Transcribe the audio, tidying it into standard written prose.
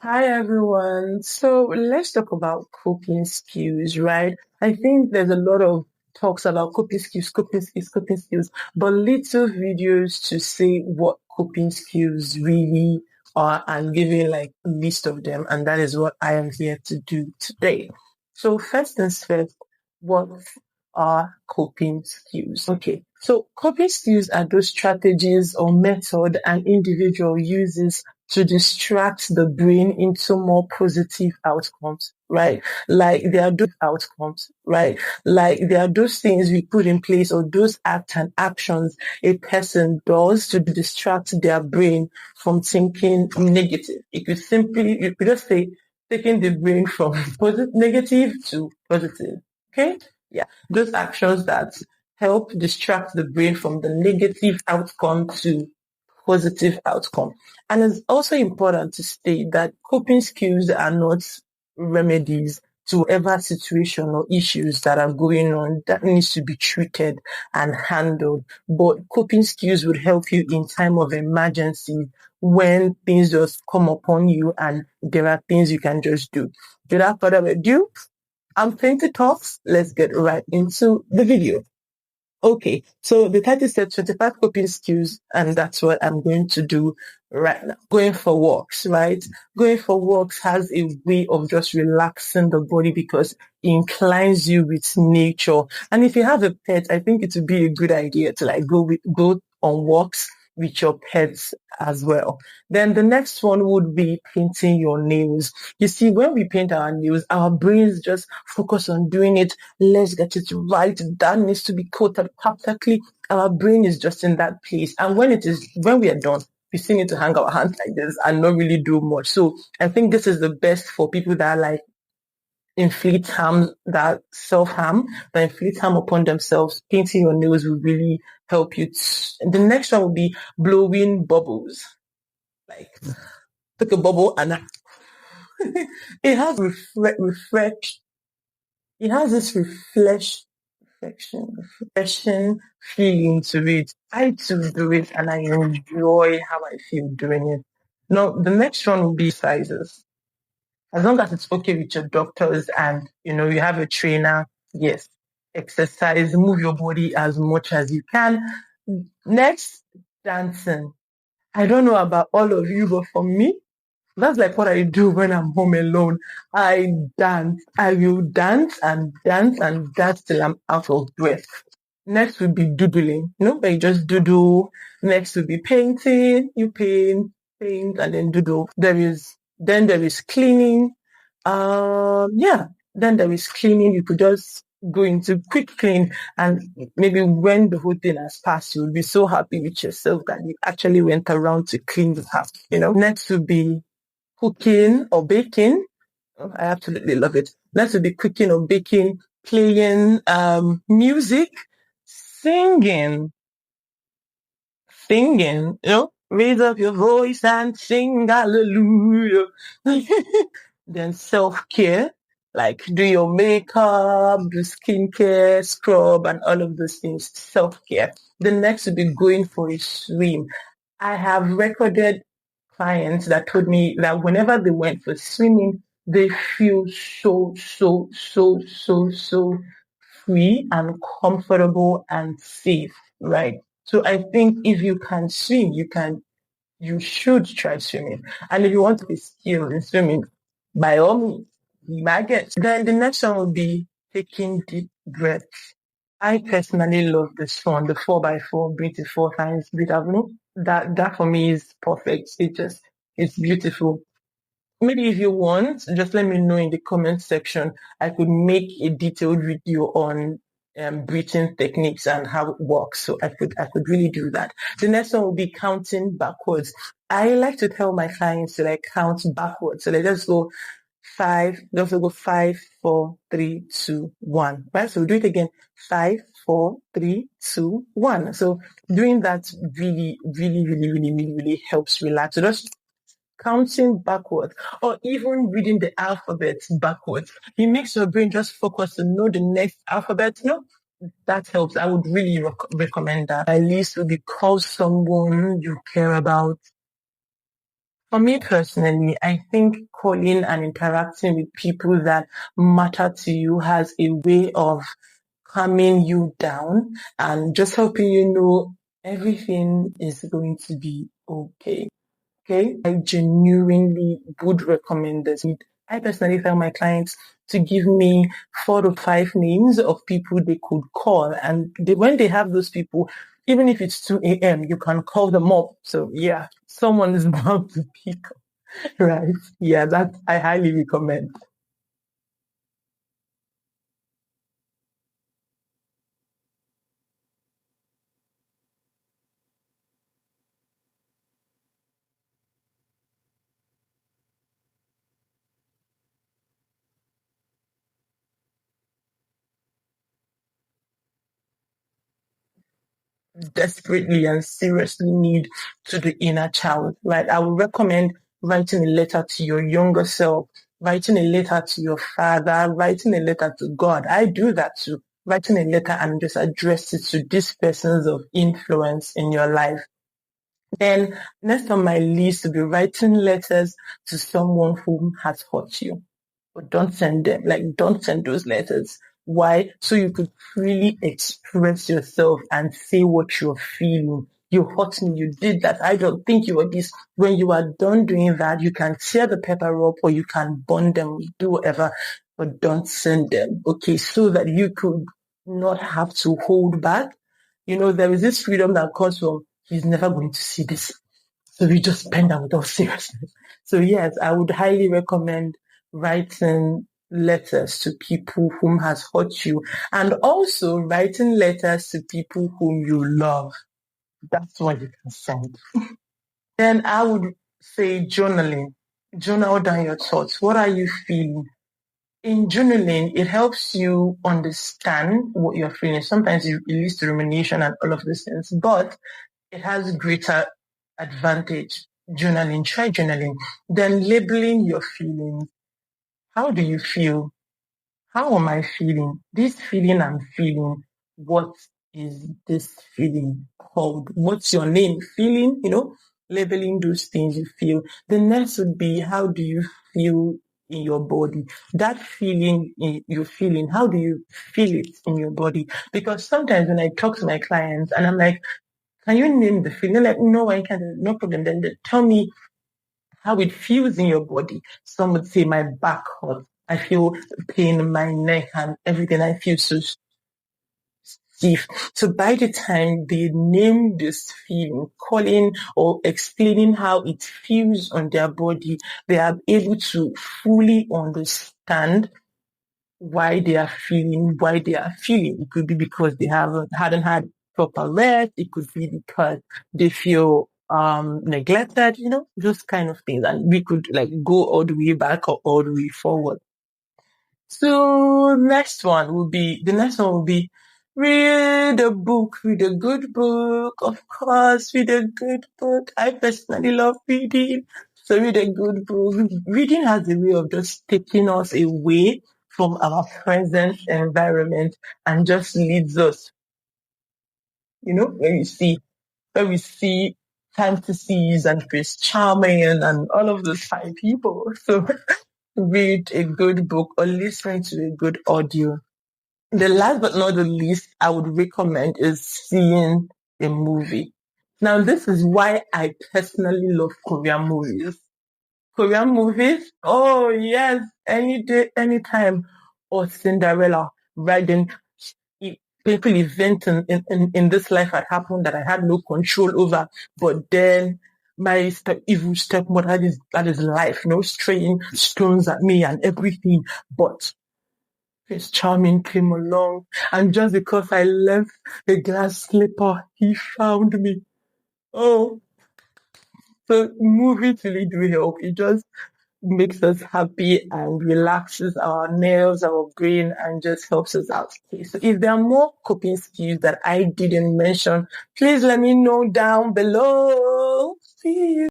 Hi everyone. So let's talk about coping skills, right? I think there's a lot of talks about coping skills, but little videos to say what coping skills really are and giving like a list of them. And that is what I am here to do today. So first things first, what are coping skills? Okay. So coping skills are those strategies or method an individual uses to distract the brain into more positive outcomes, right? Like there are those outcomes, right? Like there are those things we put in place or those acts and actions a person does to distract their brain from thinking negative. You could just say taking the brain from negative to positive. Okay? Yeah. Those actions that help distract the brain from the negative outcome to positive outcome. And it's also important to state that coping skills are not remedies to whatever situation or issues that are going on that needs to be treated and handled. But coping skills would help you in time of emergency when things just come upon you and there are things you can just do. Without further ado, I'm Plenty Talks. Let's get right into the video. Okay, so the title said 25 coping skills, and that's what I'm going to do right now. Going for walks, right? Going for walks has a way of just relaxing the body because it inclines you with nature. And if you have a pet, I think it would be a good idea to like go on walks with your pets as well. Then the next one would be painting your nails. You see, when we paint our nails, our brains just focus on doing it. Let's get it right. That needs to be coated perfectly. Our brain is just in that place. And when we are done, we still need to hang our hands like this and not really do much. So I think this is the best for people that like inflict harm, that self-harm, that inflict harm upon themselves. Painting your nails will really help you. The next one will be blowing bubbles. Like, take a bubble and it has it has this refreshing feeling to it. I too do it and I enjoy how I feel doing it. Now, the next one will be sizes. As long as it's okay with your doctors and you have a trainer, yes, exercise, move your body as much as you can. Next, dancing. I don't know about all of you, but for me, that's like what I do when I'm home alone. I dance. I will dance and dance and dance till I'm out of breath. Next will be doodling, where you just doodle. Next will be painting. You paint, and then doodle. Then there is cleaning. Yeah. Then there is cleaning. You could just go into quick clean, and maybe when the whole thing has passed, you'll be so happy with yourself that you actually went around to clean the house. Next will be cooking or baking. Oh, I absolutely love it. Next will be cooking or baking, playing music, singing, raise up your voice and sing hallelujah. Then self-care, like do your makeup, do skincare, scrub, and all of those things, self-care. The next will be going for a swim. I have recorded clients that told me that whenever they went for swimming, they feel so free and comfortable and safe, right? So I think if you can swim, you should try swimming. And if you want to be skilled in swimming, by all means, you might get. Then the next one will be taking deep breaths. I personally love this one, the 4x4, breathe it 4 times, breathe out. That for me is perfect. It's beautiful. Maybe if you want, just let me know in the comment section. I could make a detailed video on breathing techniques and how it works. So I could really do that. The next one will be counting backwards. I like to tell my clients to like count backwards. So let's just go five, 4, 3, 2, 1. Right? So we'll do it again. 5, 4, 3, 2, 1. So doing that really helps relax. So just counting backwards or even reading the alphabet backwards. It makes your brain just focus to know the next alphabet. That helps. I would really recommend that. At least would be call someone you care about For me personally, I think calling and interacting with people that matter to you has a way of calming you down and just helping you know everything is going to be okay. Okay, I genuinely would recommend this. I personally tell my clients to give me 4 to 5 names of people they could call. And when they have those people, even if it's 2 a.m., you can call them up. So, yeah, someone is bound to pick up, right? Yeah, that I highly recommend. Desperately and seriously need to the inner child, right? I would recommend writing a letter to your younger self, writing a letter to your father, writing a letter to God. I do that too. Writing a letter and just address it to these persons of influence in your life. Then next on my list will be writing letters to someone who has hurt you, but don't send them. Like, don't send those letters. Why? So you could freely express yourself and say what you're feeling. You hurt me, you did that. I don't think you were this. When you are done doing that, you can tear the paper up or you can burn them, do whatever, but don't send them. Okay, so that you could not have to hold back. You know, there is this freedom that comes from, he's never going to see this. So we just pen that with all seriousness. So yes, I would highly recommend writing letters to people whom has hurt you and also writing letters to people whom you love. That's what you can send. Then I would say journaling. Journal down your thoughts. What are you feeling? In journaling, it helps you understand what you're feeling. Sometimes it leads to rumination and all of these things, but it has greater advantage. Journaling, try journaling. Then labeling your feelings. How do you feel? How am I feeling? This feeling I'm feeling, what is this feeling called? What's your name? Feeling, labeling those things you feel. The next would be, how do you feel in your body? That feeling you're feeling, how do you feel it in your body? Because sometimes when I talk to my clients and I'm like, can you name the feeling? They're like, no, I can't. No problem. Then they tell me how it feels in your body. Some would say my back hurts. I feel pain in my neck and everything. I feel so stiff. So by the time they name this feeling, calling or explaining how it feels on their body, they are able to fully understand why they are feeling. It could be because they hadn't had proper rest. It could be because they feel neglected, those kind of things. And we could like go all the way back or all the way forward. So the next one will be read a book, read a good book, of course, read a good book. I personally love reading. So read a good book. Reading has a way of just taking us away from our present environment and just leads us, when we see fantasies and Prince Charming and all of those fine people. So read a good book or listen to a good audio. The last but not the least I would recommend is seeing a movie. Now, this is why I personally love Korean movies. Korean movies? Oh, yes, any day, anytime. Or Cinderella, right? Then painful event in this life had happened that I had no control over. But then my evil stepmother, that is life, straying stones at me and everything. But Prince Charming came along, and just because I left the glass slipper, he found me. Oh, so movies really do help. It just makes us happy and relaxes our nerves, our brain, and just helps us out. Okay, so if there are more coping skills that I didn't mention, please let me know down below. See you.